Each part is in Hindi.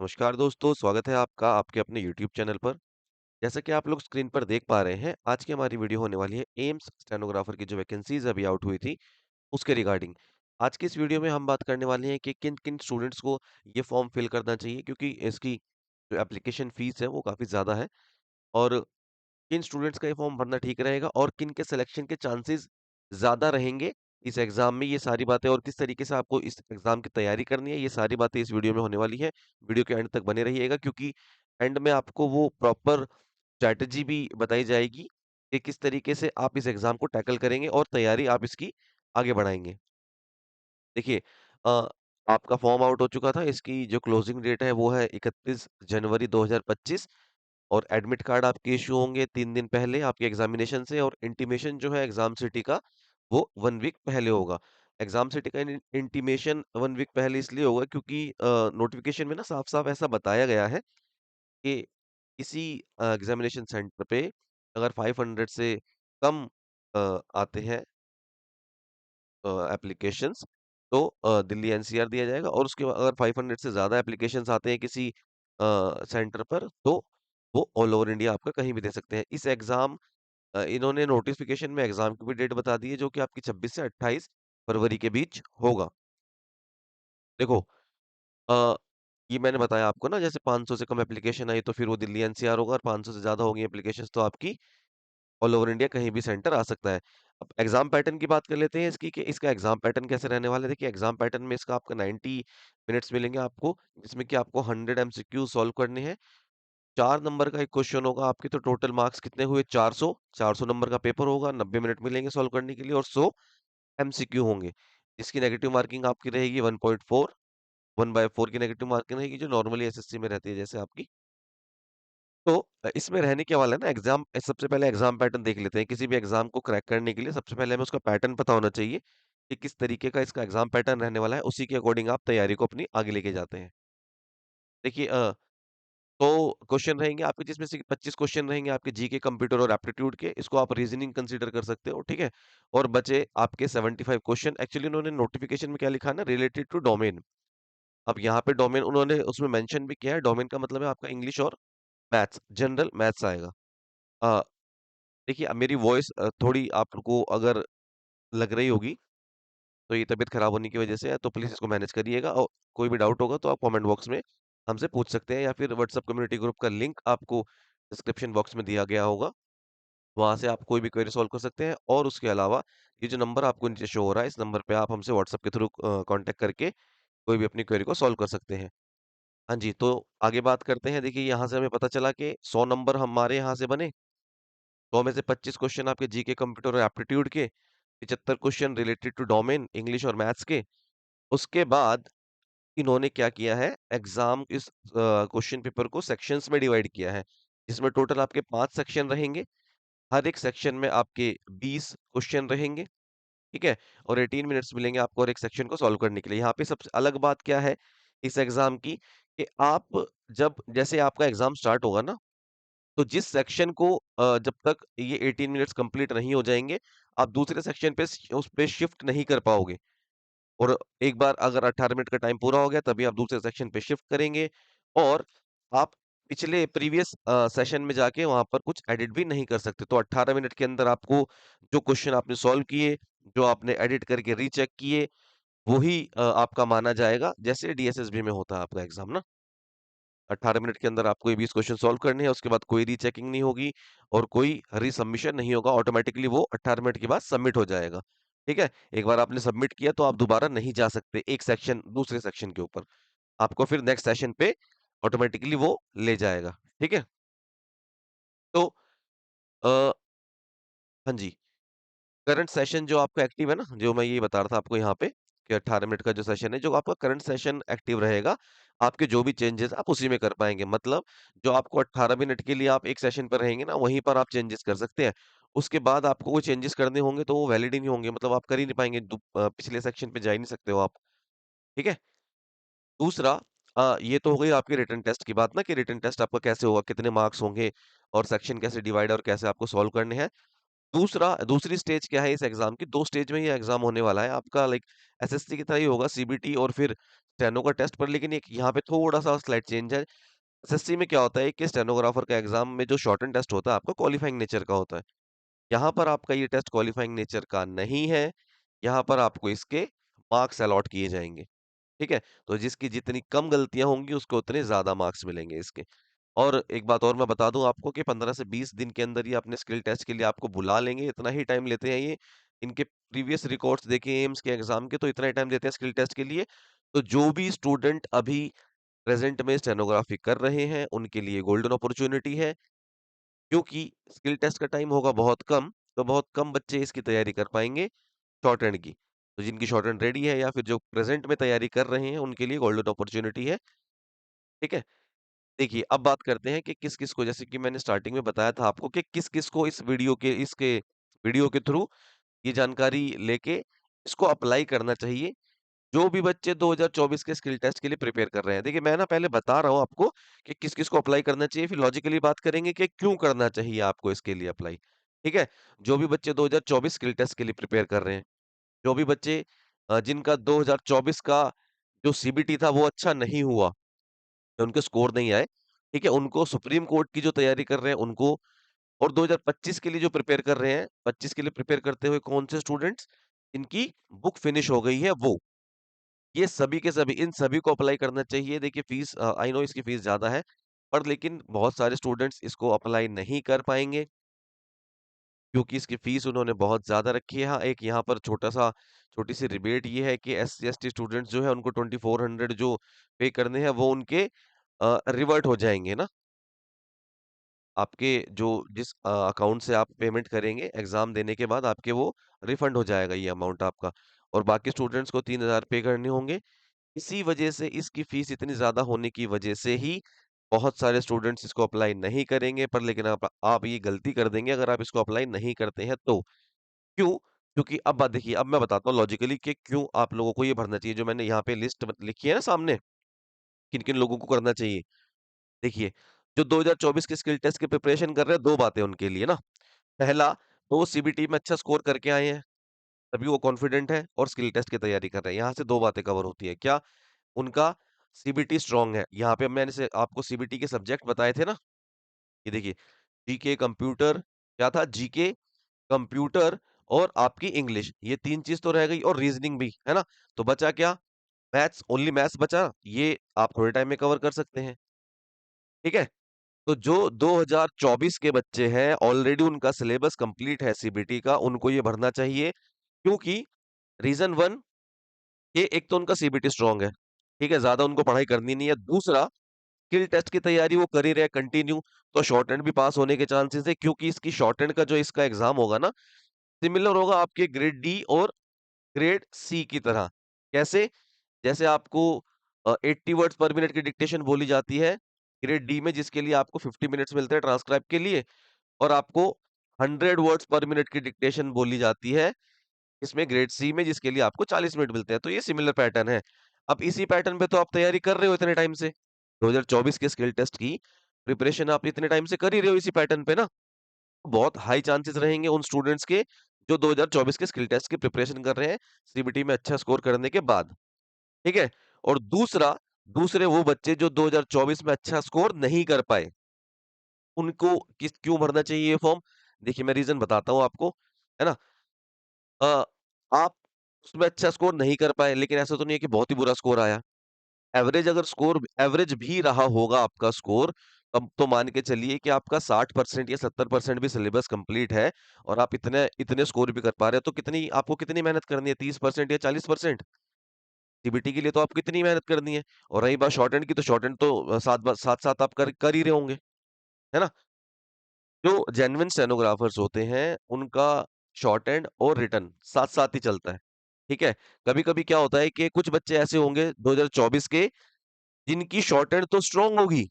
नमस्कार दोस्तों, स्वागत है आपका आपके अपने यूट्यूब चैनल पर। जैसा कि आप लोग स्क्रीन पर देख पा रहे हैं, आज की हमारी वीडियो होने वाली है एम्स स्टेनोग्राफर की जो वैकेंसीज़ अभी आउट हुई थी, उसके रिगार्डिंग। आज की इस वीडियो में हम बात करने वाले हैं कि किन-किन स्टूडेंट्स को ये फॉर्म फिल करना चाहिए क्योंकि इसकी जो एप्लीकेशन फीस है वो काफ़ी ज़्यादा है और किन स्टूडेंट्स का ये फॉर्म भरना ठीक रहेगा और किन के सिलेक्शन के चांसेस ज़्यादा रहेंगे इस एग्ज़ाम में, ये सारी बातें और किस तरीके से आपको इस एग्ज़ाम की तैयारी करनी है, ये सारी बातें इस वीडियो में होने वाली है। वीडियो के एंड तक बने रहिएगा क्योंकि एंड में आपको वो प्रॉपर स्ट्रैटेजी भी बताई जाएगी कि किस तरीके से आप इस एग्ज़ाम को टैकल करेंगे और तैयारी आप इसकी आगे बढ़ाएँगे। देखिए अ, आपका फॉर्म आउट हो चुका था, इसकी जो क्लोजिंग डेट है वो है 31 जनवरी 2025 और एडमिट कार्ड आपके इश्यू होंगे 3 दिन पहले आपके एग्ज़ामिनेशन से और इंटीमेशन जो है एग्ज़ाम सिटी का वो 1 वीक पहले होगा। एग्ज़ाम सिटी का इंटीमेशन 1 वीक पहले इसलिए होगा क्योंकि नोटिफ़िकेशन में ना साफ-साफ ऐसा बताया गया है कि किसी एग्ज़ामिनेशन सेंटर पे अगर 500 से कम आते हैं एप्लीकेशंस तो दिल्ली एनसीआर दिया जाएगा और उसके बाद अगर 500 से ज़्यादा एप्लीकेशंस आते हैं किसी सेंटर पर तो वो ऑल ओवर इंडिया आपका कहीं भी दे सकते हैं। इस एग्ज़ाम इन्होंने नोटिफ़िकेशन में एग्ज़ाम की भी डेट बता दी है जो कि आपकी 26 से 28 फरवरी के बीच होगा। देखो अ, ये मैंने बताया आपको ना जैसे 500 से कम एप्लीकेशन आई तो फिर वो दिल्ली एनसीआर होगा और 500 से ज़्यादा होगी एप्लीकेशंस तो आपकी ऑल ओवर इंडिया कहीं भी सेंटर आ सकता है। अब एग्ज़ाम पैटर्न की बात कर लेते हैं इसकी कि इसका एग्ज़ाम पैटर्न कैसे रहने वाला है। देखिए एग्ज़ाम पैटर्न में इसका आपका 90 मिनट्स मिलेंगे आपको, जिसमें कि आपको 100 एमसीक्यू सॉल्व करने हैं। 4 नंबर का एक क्वेश्चन होगा, आपके तो टोटल मार्क्स कितने हुए 400, 400 नंबर का पेपर होगा, 90 मिनट मिलेंगे सॉल्व करने के लिए और 100 एमसीक्यू होंगे। इसकी नेगेटिव मार्किंग आपकी रहेगी 1.4, 1/4 की नेगेटिव मार्किंग रहेगी जो नॉर्मली एसएससी में रहती है जैसे आपकी। तो इसमें रहने क्या वाला है ना सबसे पहले एग्ज़ाम पैटर्न देख लेते हैं। किसी भी एग्ज़ाम को क्रैक करने के लिए सबसे पहले हमें उसका पैटर्न पता होना चाहिए, कि किस तरीके का इसका एग्ज़ाम पैटर्न रहने वाला है, उसी के अकॉर्डिंग आप तैयारी को अपनी आगे लेके जाते हैं। देखिए तो क्वेश्चन रहेंगे आपके जिसमें से 25 क्वेश्चन रहेंगे आपके जीके, कंप्यूटर और एप्टीट्यूड के, इसको आप रीज़निंग कंसीडर कर सकते हो, ठीक है? और बचे आपके 75 क्वेश्चन एक्चुअली उन्होंने नोटिफ़िकेशन में क्या लिखा है ना रिलेटेड टू डोमेन। अब यहाँ पे डोमेन उन्होंने उसमें मेंशन भी किया है, डोमेन का मतलब है आपका इंग्लिश और मैथ्स, जनरल मैथ्स आएगा। अ, देखिए अब मेरी वॉइस थोड़ी आपको अगर लग रही होगी, तो ये तबीयत खराब होने की वजह से है, तो प्लीज़ इसको मैनेज करिएगा और कोई भी डाउट होगा तो आप कमेंट बॉक्स में हमसे पूछ सकते हैं या फिर व्हाट्सएप कम्युनिटी ग्रुप का लिंक आपको डिस्क्रिप्शन बॉक्स में दिया गया होगा। वहाँ से आप कोई भी क्वेरी सॉल्व कर सकते हैं और उसके अलावा ये जो नंबर आपको नीचे शो हो रहा है, इस नंबर पे आप हमसे व्हाट्सएप के थ्रू कॉन्टैक्ट करके कोई भी अपनी क्वेरी को सॉल्व कर सकते हैं। हाँ जी, तो आगे बात करते हैं। देखिए यहाँ से हमें पता चला कि 100 नंबर हमारे यहाँ से बने, 100 में से 25 क्वेश्चन आपके जीके, कंप्यूटर और एप्टीट्यूड के, 75 question related to domain English और मैथ्स के। उसके बाद इन्होंने क्या किया है इस क्वेश्चन पेपर को सेक्शंस में डिवाइड किया है, जिसमें टोटल आपके 5 सेक्शन रहेंगे। हर एक सेक्शन में आपके 20 क्वेश्चन रहेंगे, ठीक है? और 18 मिनट्स मिलेंगे आपको हर एक सेक्शन को सॉल्व करने के लिए। यहाँ पे सबसे अलग बात क्या है इस एग्ज़ाम की कि आप जब जैसे आपका एग्ज़ाम स्टार्ट होगा ना, तो जिस सेक्शन को जब तक ये 18 मिनट्स कंप्लीट नहीं हो जाएँगे, आप दूसरे सेक्शन पे उस पे शिफ्ट नहीं कर पाओगे। और एक बार अगर 18 मिनट का टाइम पूरा हो गया तभी आप दूसरे सेक्शन पे शिफ्ट करेंगे और आप पिछले प्रीवियस सेशन में जाके वहाँ पर कुछ एडिट भी नहीं कर सकते। तो 18 मिनट के अंदर आपको जो क्वेश्चन आपने सॉल्व किए, जो आपने एडिट करके रीचेक किए, वही आपका माना जाएगा। जैसे डीएसएसबी में होता है आपका एग्ज़ाम ना। 18 मिनट के अंदर आपको ये 20 क्वेश्चन सॉल्व करने हैं, उसके बाद कोई रीचेकिंग नहीं होगी और कोई रीसबमिशन नहीं होगा, ऑटोमैटिकली वो 18 मिनट के बाद सबमिट हो जाएगा। ठीक है? एक बार आपने सबमिट किया तो आप दोबारा नहीं जा सकते एक सेक्शन दूसरे सेक्शन के ऊपर। आपको फिर नेक्स्ट सेशन पे ऑटोमैटिकली वो ले जाएगा। ठीक है? तो अ, हाँ जी। करंट सेशन जो आपका एक्टिव है ना, जो मैं ये बता रहा था आपको यहाँ पे कि 18 मिनट का जो सेशन है, जो आपका करंट सेशन एक्टिव रहेगा, आपके जो भी चेंजेज़ आप उसी में कर पाएँगे। मतलब जो आपको 18 मिनट के लिए आप एक सेशन पर रहेंगे ना, वहीं पर आप चेंजेज़ कर सकते हैं। उसके बाद आपको कोई चेंजेज़ करने होंगे तो वो वैलिड ही नहीं होंगे, मतलब आप कर ही नहीं पाएँगे, पिछले सेक्शन पे जा ही नहीं सकते हो आप। ठीक है? दूसरा ये तो हो गई आपकी रिटन टेस्ट की बात ना कि रिटन टेस्ट आपका कैसे होगा, कितने मार्क्स होंगे और सेक्शन कैसे डिवाइड है और कैसे आपको सॉल्व करने हैं। दूसरी स्टेज क्या है इस एग्ज़ाम की, 2 स्टेज में ये एग्ज़ाम होने वाला है। आपका लाइक एसएससी की तरह ही होगा सीबीटी और फिर स्टेनो का टेस्ट पर लेकिन एक यहाँ पे थोड़ा-सा स्लाइट चेंज है। एसएससी में क्या होता है कि स्टेनोग्राफर का एग्ज़ाम में जो शॉर्टन टेस्ट होता है आपका क्वालीफाइंग नेचर का होता है। यहाँ पर आपका ये टेस्ट क्वालीफाइंग नेचर का नहीं है, यहाँ पर आपको इसके मार्क्स अलॉट किए जाएँगे, ठीक है? तो जिसकी जितनी कम गलतियाँ होंगी उसको उतने ज़्यादा मार्क्स मिलेंगे इसके। और एक बात और मैं बता दूँ आपको कि 15 से 20 दिन के अंदर ये अपने स्किल टेस्ट के लिए आपको बुला लेंगे, इतना ही टाइम लेते हैं ये। इनके प्रीवियस रिकॉर्ड्स देखें एम्स के एग्ज़ाम के तो इतना ही टाइम देते हैं स्किल टेस्ट के लिए। तो जो भी स्टूडेंट अभी प्रेज़ेंट में स्टेनोग्राफी कर रहे हैं, उनके लिए गोल्डन अपॉर्च्युनिटी है, क्योंकि स्किल टेस्ट का टाइम होगा बहुत कम, तो बहुत कम बच्चे इसकी तैयारी कर पाएँगे शॉर्ट हैंड की। तो जिनकी शॉर्ट हैंड रेडी है या फिर जो प्रेज़ेंट में तैयारी कर रहे हैं, उनके लिए गोल्डन अपॉर्च्युनिटी है, ठीक है? देखिए, अब बात करते हैं कि किस-किस को जैसे कि मैंने स्टार्टिंग में बताया था आपको कि किस-किस को इस वीडियो के थ्रू ये जानकारी लेके इसको अप्लाई करना चाहिए। जो भी बच्चे 2024 के स्किल टेस्ट के लिए प्रिपेयर कर रहे हैं। देखिए, मैं ना पहले बता रहा हूँ आपको कि किस-किस को अप्लाई करना चाहिए, फिर लॉजिकली बात करेंगे कि क्यों करना चाहिए आपको इसके लिए अप्लाई, ठीक है? जो भी बच्चे 2024 स्किल टेस्ट के लिए प्रिपेयर कर रहे हैं, जो भी बच्चे जिनका 2024 का जो सीबीटी था वो अच्छा नहीं हुआ, उनके स्कोर नहीं आए, ठीक है? उनको सुप्रीम कोर्ट की जो तैयारी कर रहे हैं उनको और 2025 के लिए जो प्रिपेयर कर रहे हैं, 25 के लिए प्रिपेयर करते हुए कौन से स्टूडेंट्स, इनकी बुक फिनिश हो गई है वो। ये सभी के सभी इन सभी को अप्लाई करना चाहिए। देखिए फीस आई नो इसकी फीस ज़्यादा है, पर लेकिन बहुत सारे स्टूडेंट्स इसको अप्लाई नहीं कर पाएँगे, क्योंकि इसकी फीस उन्होंने बहुत ज़्यादा रखी है। हाँ, एक यहाँ पर छोटी-सी रिबेट ये है कि एससी-एसटी स्टूडेंट्स जो है उनको 2400 जो पे करने हैं वो उनके रिवर्ट हो जाएँगे ना। आपके जो जिस अकाउंट से आप पेमेंट करेंगे एग्ज़ाम देने के बाद आपके वो रिफंड हो जाएगा ये अमाउंट आपका और बाकी स्टूडेंट्स को 3000 पे करने होंगे। इसी वजह से इसकी फ़ीस इतनी ज़्यादा होने की वजह से ही बहुत सारे स्टूडेंट्स इसको अप्लाई नहीं करेंगे पर लेकिन आप ये गलती कर देंगे अगर आप इसको अप्लाई नहीं करते हैं तो। क्यों? क्योंकि अब बात देखिए, अब मैं बताता हूँ लॉजिकली कि क्यों आप लोगों को ये भरना चाहिए जो मैंने यहाँ पे लिस्ट लिखी है ना सामने, किन-किन लोगों को करना चाहिए। देखिए, जो 2024 के स्किल टेस्ट की प्रिपरेशन कर रहे हैं 2 बातें उनके लिए ना। पहला, तो वो सीबीटी में अच्छा स्कोर करके आए हैं, तभी वो कॉन्फिडेंट है और स्किल टेस्ट की तैयारी कर रहे हैं। यहाँ से 2 बातें कवर होती हैं। क्या? उनका सीबीटी स्ट्रॉन्ग है। यहाँ पे मैंने से आपको सीबीटी के सब्जेक्ट बताए थे ना, ये देखिए जीके, कंप्यूटर क्या था? जीके, कंप्यूटर और आपकी इंग्लिश, ये 3 चीज़ तो रह गई और रीज़निंग भी, है ना? तो बचा क्या? मैथ्स, ओनली मैथ्स बचा, ये आप थोड़े टाइम में कवर कर सकते हैं, ठीक है? तो जो 2024 के बच्चे हैं, ऑलरेडी उनका सिलेबस कंप्लीट है सीबीटी का, उनको ये भरना चाहिए क्योंकि रीज़न 1 ये एक तो उनका सीबीटी स्ट्रॉन्ग है, ठीक है? ज़्यादा उनको पढ़ाई करनी नहीं है। दूसरा स्किल टेस्ट की तैयारी वो कर ही रहे हैं कंटिन्यू, तो शॉर्ट हैंड भी पास होने के चांसेस है क्योंकि इसकी शॉर्ट हैंड का जो इसका एग्ज़ाम होगा ना, सिमिलर होगा आपके ग्रेड डी और ग्रेड सी की तरह। कैसे? जैसे आपको 80 वर्ड्स पर मिनट की डिक्टेशन बोली जाती है, ग्रेड डी में जिसके लिए आपको 50 मिनट्स मिलते हैं ट्रांसक्राइब के लिए और आपको 100 वर्ड्स पर मिनट की डिक्टेशन बोली जाती है, इसमें ग्रेड सी में जिसके लिए आपको 40 मिनट मिलते हैं, तो ये सिमिलर पैटर्न है। अब इसी पैटर्न पे तो आप तैयारी कर रहे हो इतने टाइम से, 2024 के स्किल टेस्ट की प्रिपरेशन आप इतने टाइम से कर ही रहे हो इसी पैटर्न पे ना, बहुत हाई चांसेस रहेंगे उन स्टूडेंट्स के जो 2024 के स्किल टेस्ट की प्रिपरेशन कर रहे हैं, सीबीटी में अच्छा स्कोर करने के बाद, ठीक है? और दूसरे वो बच्चे जो 2024 में अच्छा स्कोर नहीं कर पाए, उनको क्यों भरना चाहिए ये फॉर्म? देखिए मैं रीज़न बताता हूँ आपको, है ना? अ, आप उसमें अच्छा स्कोर नहीं कर पाए, लेकिन ऐसा तो नहीं है कि बहुत ही बुरा स्कोर आया। एवरेज भी रहा होगा आपका स्कोर, तब तो मान के चलिए कि आपका 60% या 70% भी सिलेबस कंप्लीट है और आप इतने इतने स्कोर भी कर पा रहे हो, तो आपको कितनी मेहनत करनी है 30% या 40%? सीबीटी के लिए तो आपको कितनी मेहनत करनी है और रही बात शॉर्ट हैंड की, तो शॉर्ट हैंड तो साथ-साथ आप कर ही रहे होंगे, है ना? जो जेन्युइन स्टेनोग्राफर्स होते हैं, उनका शॉर्ट हैंड और रिटन साथ-साथ ही चलता है, ठीक है? कभी-कभी क्या होता है कि कुछ बच्चे ऐसे होंगे 2024 के जिनकी शॉर्ट हैंड तो स्ट्रॉन्ग होगी,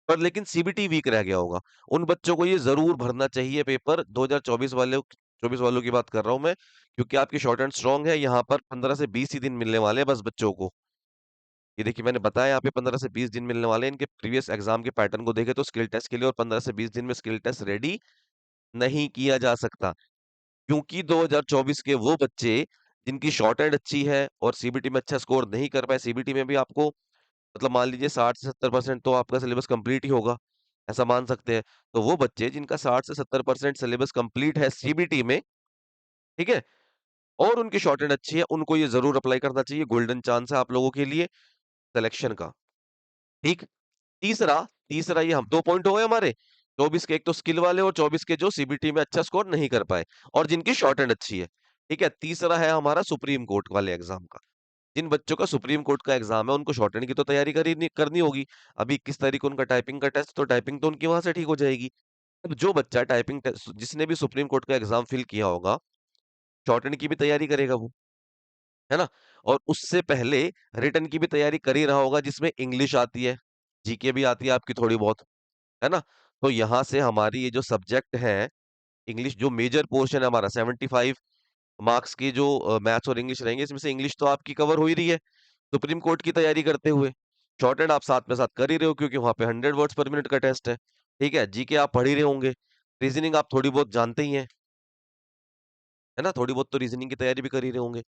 पर लेकिन सीबीटी वीक रह गया होगा। उन बच्चों को ये ज़रूर भरना चाहिए पेपर 2024 24 वालों की बात कर रहा हूँ मैं, क्योंकि आपकी शॉर्ट हैंड स्ट्रॉन्ग है, यहाँ पर 15 से 20 ही दिन मिलने वाले हैं बस बच्चों को। ये देखिए मैंने बताया यहाँ पे 15 से 20 दिन मिलने वाले हैं, इनके प्रीवियस एग्ज़ाम के पैटर्न को देखें तो स्किल टेस्ट के लिए और 15 से 20 दिन में स्किल टेस्ट रेडी नहीं किया जा सकता। क्योंकि 2024 के वो बच्चे जिनकी शॉर्टहैंड अच्छी है और सीबीटी में अच्छा स्कोर नहीं कर पाए, सीबीटी में भी आपको मतलब मान लीजिए 60 से 70% तो आपका सिलेबस कंप्लीट ही होगा, ऐसा मान सकते हैं। तो वो बच्चे जिनका 60 से 70% सिलेबस कंप्लीट है सीबीटी में, ठीक है? और उनकी शॉर्टहैंड अच्छी है, उनको ये ज़रूर अप्लाई करना चाहिए, गोल्डन चांस है आप लोगों के लिए सिलेक्शन का, ठीक? तीसरा तीसरा ये हम 2 पॉइंट हो गए हमारे, 24 के एक तो स्किल वाले और 24 के जो सीबीटी में अच्छा स्कोर नहीं कर पाए और जिनकी शॉर्टहैंड अच्छी है, ठीक है? तीसरा है हमारा सुप्रीम कोर्ट वाले एग्ज़ाम का। जिन बच्चों का सुप्रीम कोर्ट का एग्ज़ाम है, उनको शॉर्टहैंड की तो तैयारी करनी होगी। अभी 21 तारीख को उनका टाइपिंग का टेस्ट, तो टाइपिंग तो उनकी वहाँ से ठीक हो जाएगी। अब जो बच्चा टाइपिंग टेस्ट जिसने भी सुप्रीम कोर्ट का एग्ज़ाम फ़िल किया होगा, शॉर्टहैंड की भी तैयारी करेगा वो, है ना? और उससे पहले रिटन की भी तैयारी कर ही रहा होगा जिसमें इंग्लिश आती है, जीके भी आती है आपकी थोड़ी बहुत, है ना? तो यहाँ से हमारी ये जो सब्जेक्ट है, इंग्लिश जो मेजर पोर्शन है हमारा 75 मार्क्स की जो मैथ्स और इंग्लिश रहेंगे, इसमें से इंग्लिश तो आपकी कवर हो ही रही है, सुप्रीम कोर्ट की तैयारी करते हुए। शॉर्टहैंड आप साथ में साथ कर ही रहे हो क्योंकि वहाँ पे 100 वर्ड्स पर मिनट का टेस्ट है, ठीक है? जीके आप पढ़ ही रहे होंगे, रीज़निंग आप थोड़ी बहुत जानते ही हैं, है ना? थोड़ी बहुत तो रीज़निंग की तैयारी भी कर ही रहे होंगे।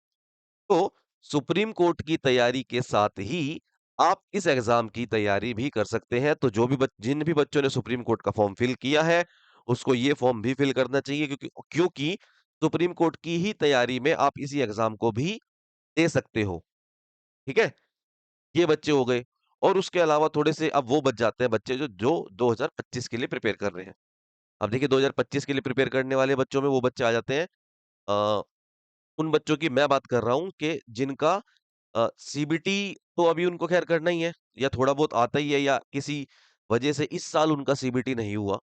तो सुप्रीम कोर्ट की तैयारी के साथ ही आप इस एग्ज़ाम की तैयारी भी कर सकते हैं। तो जो भी जिन भी बच्चों ने सुप्रीम कोर्ट का फॉर्म फिल किया है, उसको ये फॉर्म भी फिल करना चाहिए क्योंकि सुप्रीम कोर्ट की ही तैयारी में आप इसी एग्ज़ाम को भी दे सकते हो। ठीक है? ये बच्चे हो गए और उसके अलावा थोड़े से अब वो बच जाते हैं बच्चे जो 2025 के लिए प्रिपेयर कर रहे हैं। अब देखिए 2025 के लिए प्रिपेयर करने वाले बच्चों में वो बच्चे आ जाते हैं अ, उन बच्चों की मैं बात कर रहा हूँ कि जिनका सीबीटी तो अभी उनको ख़ैर करना ही है या थोड़ा बहुत आता ही है या किसी वजह से इस साल उनका सीबीटी नहीं हुआ,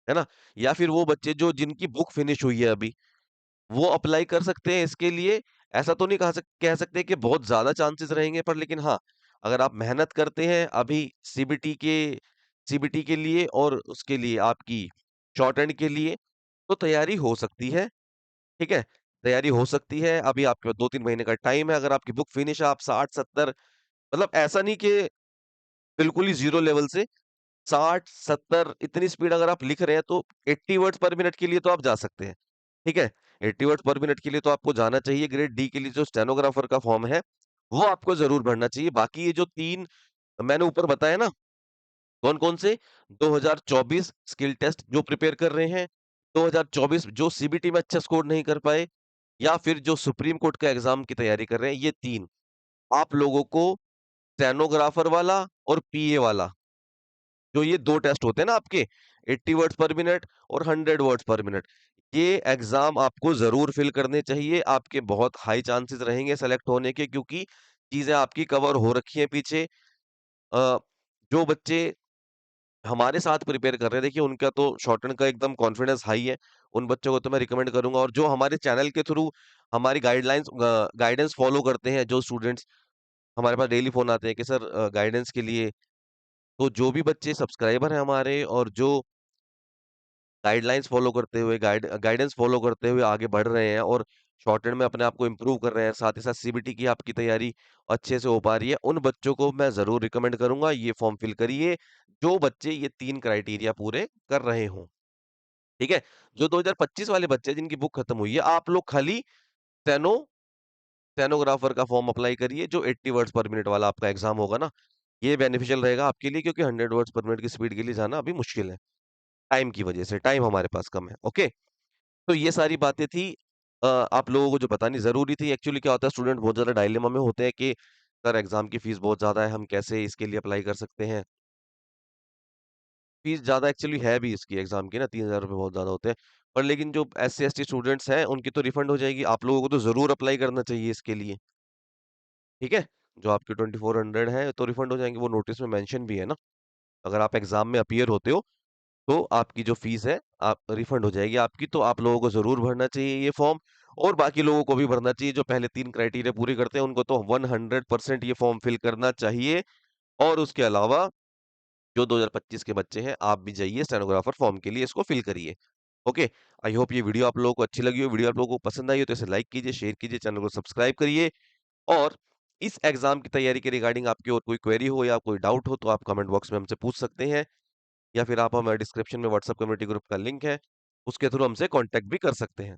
है ना? या फिर वो बच्चे जो जिनकी बुक फिनिश हुई है अभी, वो अप्लाई कर सकते हैं इसके लिए। ऐसा तो नहीं कह सकते कि बहुत ज़्यादा चांसेस रहेंगे पर लेकिन हाँ, अगर आप मेहनत करते हैं अभी सीबीटी के लिए और उसके लिए आपकी शॉर्ट एंड के लिए, तो तैयारी हो सकती है, ठीक है? तैयारी हो सकती है, अभी आपके पास 2-3 महीने का टाइम है, अगर आपकी बुक फिनिश है, आप 60-70 मतलब ऐसा नहीं कि बिल्कुल ही ज़ीरो लेवल से 60-70 इतनी स्पीड अगर आप लिख रहे हैं तो 80 वर्ड्स पर मिनट के लिए तो आप जा सकते हैं, ठीक है? 80 वर्ड्स पर मिनट के लिए तो आपको जाना चाहिए, ग्रेड डी के लिए जो स्टेनोग्राफर का फॉर्म है, वो आपको ज़रूर भरना चाहिए। बाकी ये जो 3 मैंने ऊपर बताए ना, कौन-कौन से? 2024 स्किल टेस्ट जो प्रिपेयर कर रहे हैं, 2024 जो सीबीटी में अच्छा स्कोर नहीं कर पाए या फिर जो सुप्रीम कोर्ट का एग्ज़ाम की तैयारी कर रहे हैं, ये 3 आप लोगों को स्टेनोग्राफर वाला और पीए वाला जो ये 2 टेस्ट होते हैं ना आपके 80 वर्ड्स पर मिनट और 100 वर्ड्स पर मिनट, ये एग्ज़ाम आपको ज़रूर फ़िल करने चाहिए। आपके बहुत हाई चांसेस रहेंगे सेलेक्ट होने के क्योंकि चीज़ें आपकी कवर हो रखी हैं पीछे। जो बच्चे हमारे साथ प्रिपेयर कर रहे हैं, देखिए उनका तो शॉर्टहैंड का एकदम कॉन्फिडेंस हाई है। उन बच्चों को तो मैं रिकमेंड करूँगा और जो हमारे चैनल के थ्रू हमारी गाइडेंस फ़ॉलो करते हैं जो स्टूडेंट्स हमारे पास डेली फ़ोन आते हैं कि सर गाइडेंस के लिए तो जो भी बच्चे सब्सक्राइबर हैं हमारे और जो गाइडेंस फ़ॉलो करते हुए आगे बढ़ रहे हैं और शॉर्टहैंड में अपने आप को इम्प्रूव कर रहे हैं, साथ ही साथ सीबीटी की आपकी तैयारी अच्छे से हो पा रही है, उन बच्चों को मैं ज़रूर रिकमेंड करूँगा ये फ़ॉर्म फिल करिए, जो बच्चे ये 3 क्राइटेरिया पूरे कर रहे हों, ठीक है? जो 2025 वाले बच्चे जिनकी बुक खत्म हुई है, आप लोग खाली स्टेनो स्टेनोग्राफर का फ़ॉर्म अप्लाई करिए जो 80 वर्ड्स पर मिनट वाला आपका एग्ज़ाम होगा ना, ये बेनिफिशियल रहेगा आपके लिए क्योंकि 100 वर्ड्स पर मिनट की स्पीड के लिए जाना अभी मुश्किल है। टाइम की वजह से, टाइम हमारे पास कम है, ओके? तो ये सारी बातें थी आप लोगों को जो बतानी ज़रूरी थी। एक्चुअली क्या होता है स्टूडेंट बहुत ज़्यादा डायलेमा में होते हैं कि सर एग्ज़ाम की फ़ीस बहुत ज़्यादा है, हम कैसे इसके लिए अप्लाई कर सकते हैं? फ़ीस ज़्यादा एक्चुअली है भी इसकी एग्ज़ाम की ना ₹3000 बहुत ज़्यादा होते हैं। पर लेकिन जो एससी-एसटी स्टूडेंट्स हैं उनकी तो रिफंड हो जाएगी। आप लोगों को तो ज़रूर अप्लाई करना चाहिए इसके लिए, ठीक है? जो आपके 2400 है तो रिफंड हो जाएँगे, वो नोटिस में मेंशन भी है ना। अगर आप एग्ज़ाम में अपीयर होते हो तो आपकी जो फ़ीस है, आप रिफंड हो जाएगी आपकी, तो आप लोगों को ज़रूर भरना चाहिए ये फ़ॉर्म और बाकी लोगों को भी भरना चाहिए, जो पहले 3 क्राइटेरिया पूरे करते हैं, उनको तो 100% ये फ़ॉर्म फिल करना चाहिए और उसके अलावा जो 2025 के बच्चे हैं, आप भी जाइए स्टेनोग्राफर फ़ॉर्म के लिए इसको फिल करिए। ओके, आई होप ये वीडियो आप लोगों को अच्छी लगी हो, वीडियो आप लोगों को पसंद आई हो तो इसे लाइक कीजिए, शेयर कीजिए, चैनल को सब्सक्राइब करिए और इस एग्ज़ाम की तैयारी के रिगार्डिंग आपकी और कोई क्वेरी हो या कोई डाउट हो, तो आप कमेंट बॉक्स में हमसे पूछ सकते हैं। या फिर आप हमारे डिस्क्रिप्शन में व्हाट्सएप कम्युनिटी ग्रुप का लिंक है, उसके थ्रू हमसे कॉन्टैक्ट भी कर सकते हैं।